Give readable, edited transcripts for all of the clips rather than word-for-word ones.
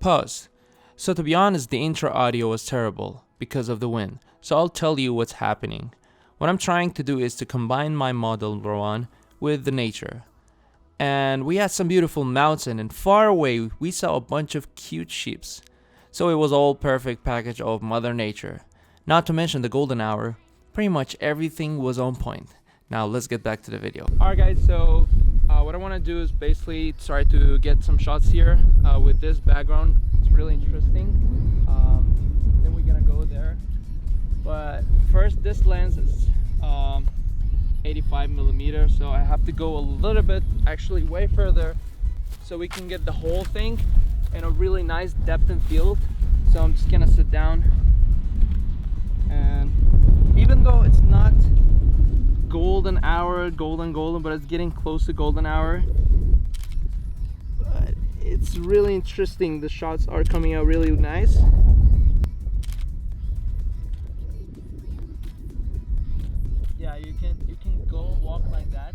Pause. So to be honest, the intro audio was terrible because of the wind. So I'll tell you what's happening. What I'm trying to do is to combine my model Aran with the nature. And we had some beautiful mountain, and far away we saw a bunch of cute sheeps. So it was all perfect package of Mother Nature. Not to mention the golden hour. Pretty much everything was on point. Now let's get back to the video. Alright guys, so what I want to do is basically try to get some shots here with this background. It's really interesting. Then we're gonna go there. But first, this lens is 85mm, so I have to go a little bit, actually way further, so we can get the whole thing in a really nice depth and field. So I'm just gonna sit down, and even though it's not golden hour, golden, but it's getting close to golden hour, but it's really interesting. The shots are coming out really nice. Yeah, you can go walk like that.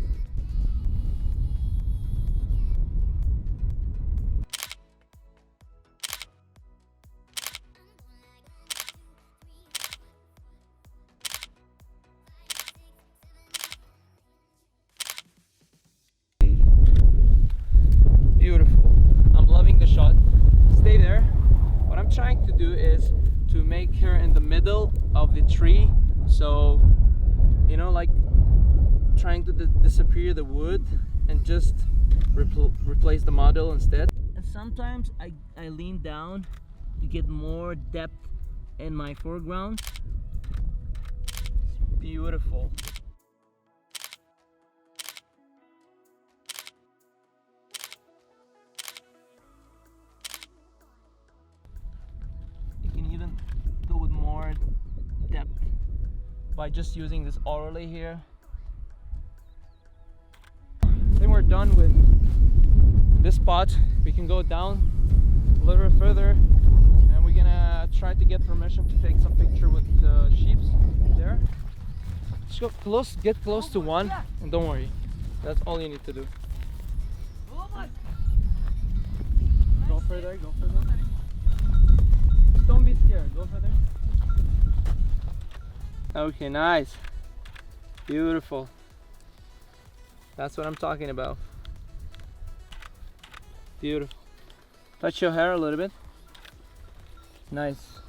Beautiful. I'm loving the shot. Stay there. What I'm trying to do is to make her in the middle of the tree, so you know, like trying to disappear the wood and just replace the model instead. And sometimes I lean down to get more depth in my foreground. It's beautiful. You can even go with more depth by just using this overlay here. Then we're done with this spot. We can go down a little bit further, and we're gonna try to get permission to take some picture with the sheep there. Just go close, get close to one, and don't worry. That's all you need to do. Go further, go further. Just don't be scared, go further. Okay, nice. Beautiful. That's what I'm talking about. Beautiful. Touch your hair a little bit. Nice.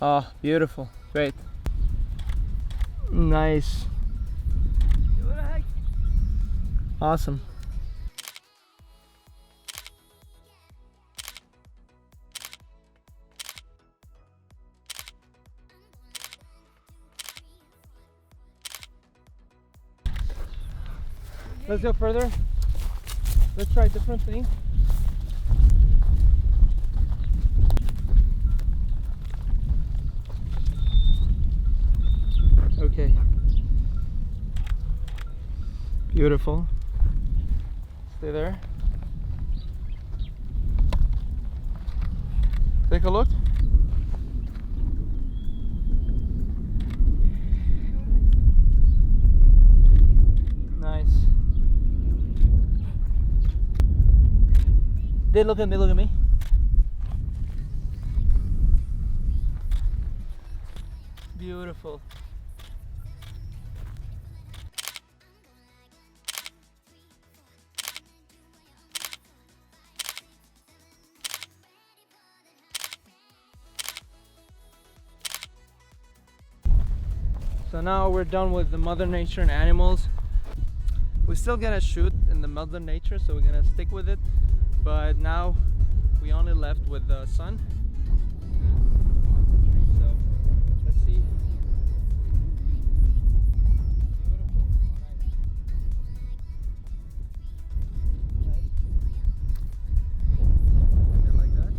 Oh, beautiful. Great. Nice. Awesome. Let's go further. Let's try a different thing. Okay. Beautiful. Stay there. Take a look. Nice. They look at me, look at me. Beautiful. So now we're done with the Mother Nature and animals. We're still gonna shoot in the Mother Nature, so we're gonna stick with it. But now we only left with the sun. So let's see. Beautiful. Nice. Nice. Like that.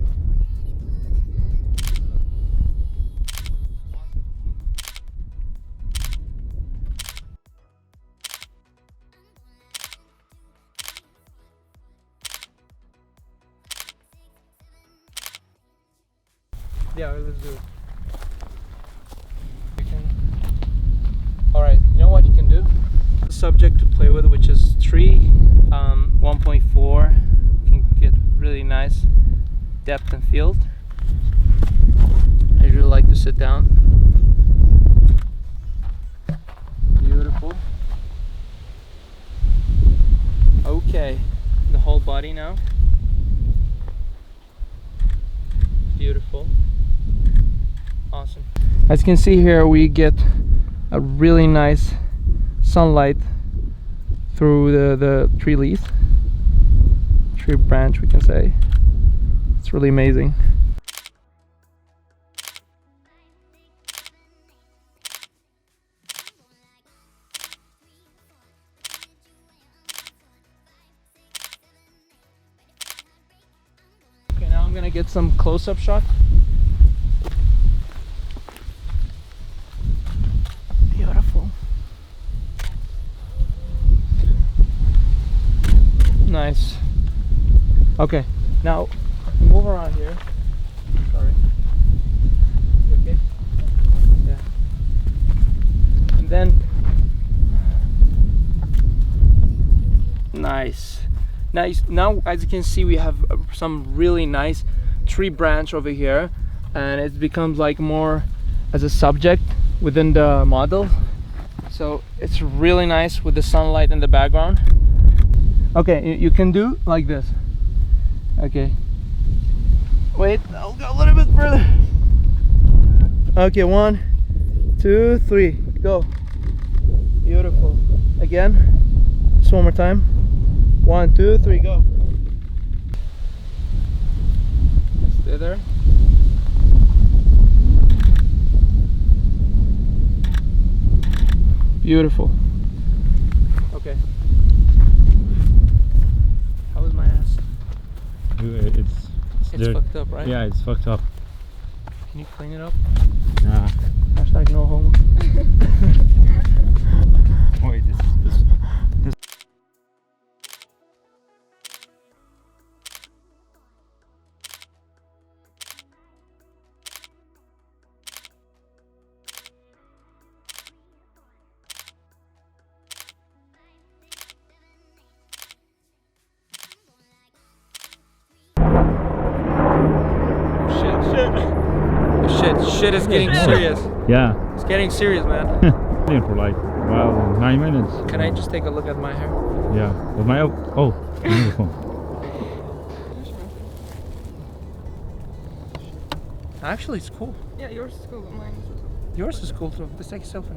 Yeah, let's do it. Alright, you know what you can do? The subject to play with, which is 3, 1.4. You can can get really nice depth and field. I really like to sit down. Beautiful. Okay, the whole body now. Beautiful. Awesome. As you can see here, we get a really nice sunlight through the tree leaf, tree branch, we can say. It's really amazing. Okay, now I'm gonna get some close-up shot. Beautiful. Nice. Okay, now move around here. Sorry. You okay? Yeah. And then nice. Now as you can see, we have some really nice tree branch over here, and it becomes like more as a subject within the model, so it's really nice with the sunlight in the background. Okay, you can do like this. Okay, wait, I'll go a little bit further. Okay, 1, 2, 3, go. Beautiful. Again, just one more time. 1, 2, 3, go. Stay there. Beautiful. Okay. How was my ass? It's fucked up, right? Yeah, it's fucked up. Can you clean it up? Nah. Hashtag no homo. Wait, this. Shit is getting serious. Yeah. It's getting serious, man. For like, wow, 9 minutes. Can I just take a look at my hair? Yeah. With my beautiful. Actually, it's cool. Yeah, yours is cool, but mine is. Yours is cool too. Let's take a selfie.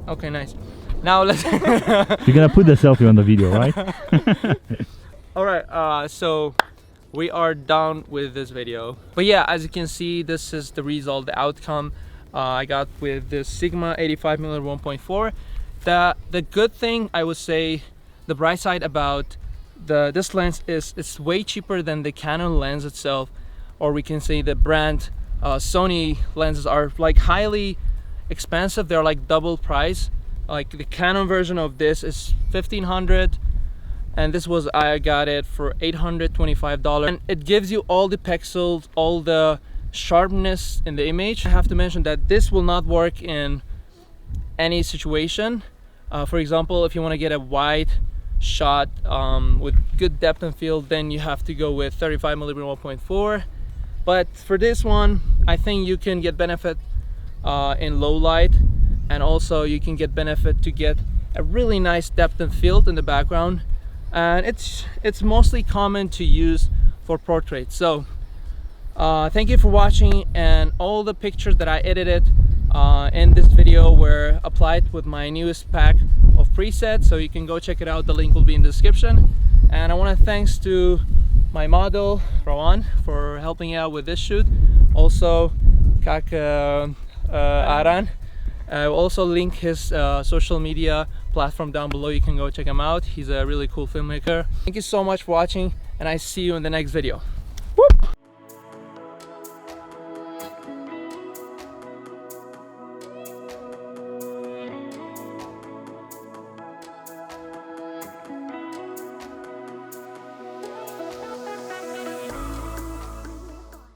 Okay, nice. Now let's. You're gonna put the selfie on the video, right? All right. So we are done with this video. But yeah, as you can see, this is the result, the outcome I got with this Sigma 85mm 1.4. The good thing, I would say, the bright side about this lens is it's way cheaper than the Canon lens itself, or we can say the brand Sony lenses are like highly expensive. They're like double price. Like the Canon version of this is $1,500, and this was, I got it for $825, and it gives you all the pixels, all the sharpness in the image. I have to mention that this will not work in any situation. For example, if you want to get a wide shot with good depth and field, then you have to go with 35mm 1.4. But for this one, I think you can get benefit in low light, and also you can get benefit to get a really nice depth and field in the background, and it's mostly common to use for portraits. So thank you for watching, and all the pictures that I edited in this video were applied with my newest pack of presets, so you can go check it out. The link will be in the description. And I want to thanks to my model Aran for helping out with this shoot. Also Aran. I will also link his social media platform down below. You can go check him out. He's a really cool filmmaker. Thank you so much for watching, and I see you in the next video.